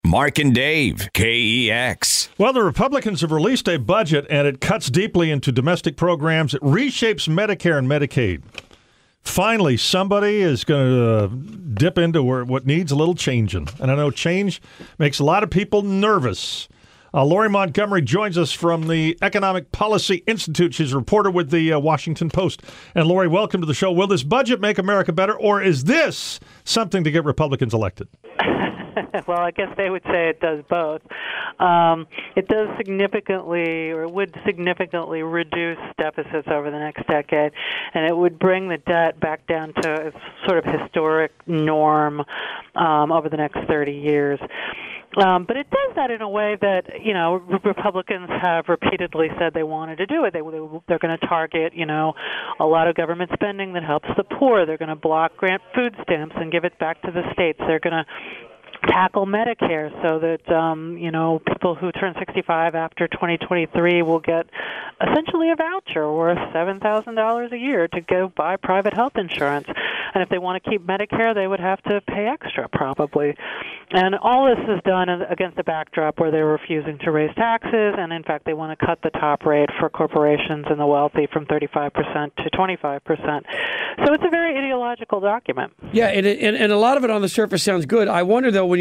Mark and Dave, KEX. Well, the Republicans have released a budget, and it cuts deeply into domestic programs. It reshapes Medicare and Medicaid. Finally, somebody is going to dip into what needs a little changing. And I know change makes a lot of people nervous. Lori Montgomery joins us from the Economic Policy Institute. She's a reporter with the Washington Post. And Lori, welcome to the show. Will this budget make America better, or is this something to get Republicans elected? Well, I guess they would say it does both. It does significantly, or would significantly reduce deficits over the next decade, and it would bring the debt back down to a sort of historic norm over the next 30 years. But it does that in a way that, Republicans have repeatedly said they wanted to do it. They're going to target, a lot of government spending that helps the poor. They're going to block grant food stamps and give it back to the states. They're going to tackle Medicare so that, people who turn 65 after 2023 will get essentially a voucher worth $7,000 a year to go buy private health insurance. And if they want to keep Medicare, they would have to pay extra, probably. And all this is done against a backdrop where they're refusing to raise taxes, and in fact, they want to cut the top rate for corporations and the wealthy from 35% to 25%. So it's a very ideological document. Yeah, and a lot of it on the surface sounds good. I wonder, though, when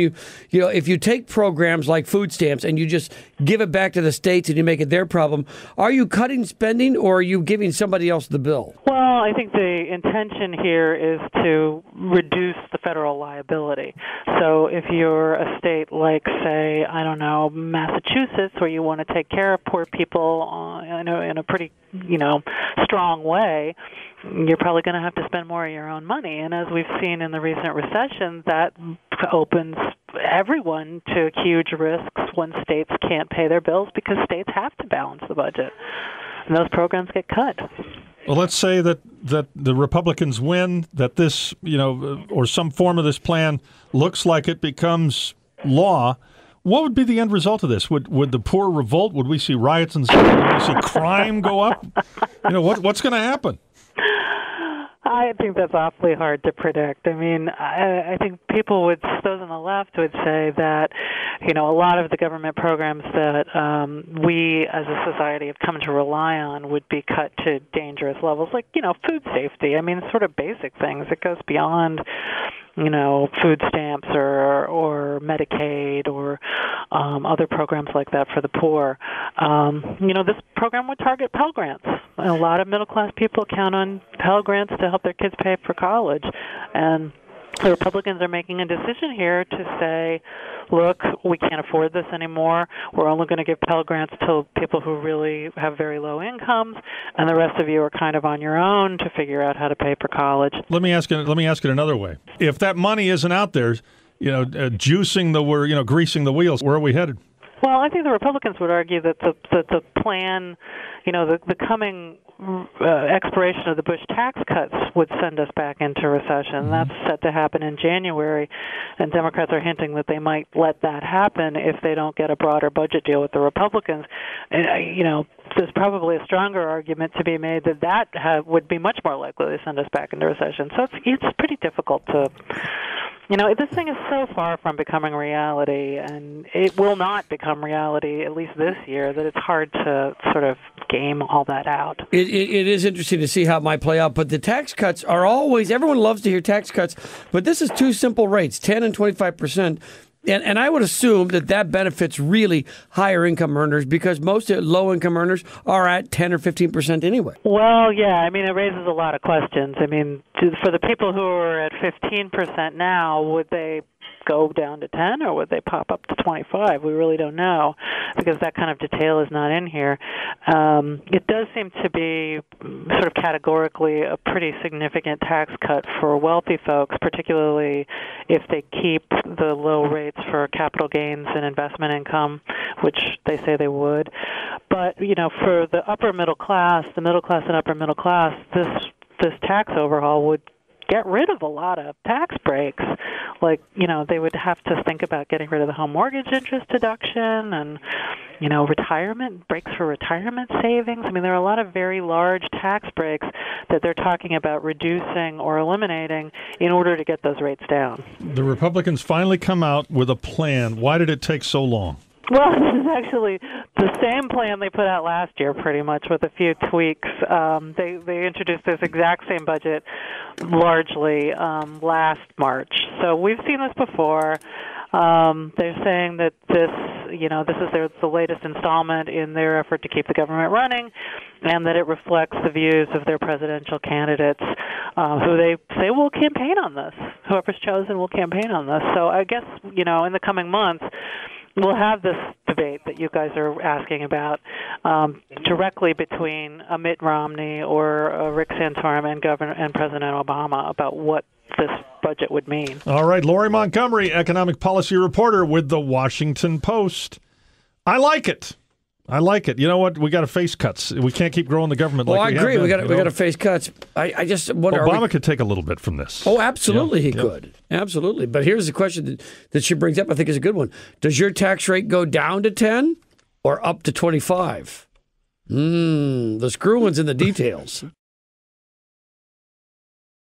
if you take programs like food stamps and you just give it back to the states and you make it their problem, are you cutting spending or are you giving somebody else the bill? Well, I think the intention here is to reduce the federal liability. So if you're a state like, say, Massachusetts, where you want to take care of poor people in a pretty, strong way, you're probably going to have to spend more of your own money. And as we've seen in the recent recession, that opens everyone to huge risks when states can't pay their bills because states have to balance the budget. And those programs get cut. Well, let's say that the Republicans win, that this, or some form of this plan looks like it becomes law. What would be the end result of this? Would the poor revolt? Would we see riots and would we see crime go up? What's going to happen? I think that's awfully hard to predict. I mean, I think those on the left would say that, a lot of the government programs that we as a society have come to rely on would be cut to dangerous levels, like, food safety. I mean, sort of basic things. It goes beyond, food stamps or Medicaid or other programs like that for the poor. This program would target Pell Grants. A lot of middle-class people count on Pell Grants to help their kids pay for college. And the Republicans are making a decision here to say, look, we can't afford this anymore. We're only going to give Pell Grants to people who really have very low incomes, and the rest of you are kind of on your own to figure out how to pay for college. Let me ask it another way. If that money isn't out there, greasing the wheels, where are we headed? Well, I think the Republicans would argue that the plan, the coming expiration of the Bush tax cuts would send us back into recession. That's set to happen in January, and Democrats are hinting that they might let that happen if they don't get a broader budget deal with the Republicans. And, there's probably a stronger argument to be made that would be much more likely to send us back into recession. So it's pretty difficult to... this thing is so far from becoming reality, and it will not become reality, at least this year, that it's hard to sort of game all that out. It is interesting to see how it might play out, but the tax cuts are always, everyone loves to hear tax cuts, but this is two simple rates, 10 and 25%. And I would assume that benefits really higher income earners because most low income earners are at 10 or 15% anyway. Well, yeah, I mean, it raises a lot of questions. I mean, for the people who are at 15% now, would they go down to 10 or would they pop up to 25? We really don't know because that kind of detail is not in here. It does seem to be sort of categorically a pretty significant tax cut for wealthy folks, particularly if they keep the low rates for capital gains and investment income, which they say they would. But, for the upper middle class, the middle class and upper middle class, this tax overhaul would get rid of a lot of tax breaks, like, they would have to think about getting rid of the home mortgage interest deduction and, retirement breaks for retirement savings. I mean, there are a lot of very large tax breaks that they're talking about reducing or eliminating in order to get those rates down. The Republicans finally come out with a plan. Why did it take so long? Well, this is actually the same plan they put out last year, pretty much, with a few tweaks. They introduced this exact same budget largely last March. So we've seen this before. They're saying that this is the latest installment in their effort to keep the government running, and that it reflects the views of their presidential candidates, who they say will campaign on this. Whoever's chosen will campaign on this. So I guess, in the coming months, we'll have this debate that you guys are asking about directly between Mitt Romney or Rick Santorum and President Obama about what this budget would mean. All right, Lori Montgomery, economic policy reporter with the Washington Post. I like it. You know what? We got to face cuts. We can't keep growing the government. Well, like we I agree. have been, we got to face cuts. I just wonder. Obama could take a little bit from this. Oh, absolutely, he could. Absolutely. But here's the question that she brings up. I think is a good one. Does your tax rate go down to 10 or up to 25? The screw one's in the details.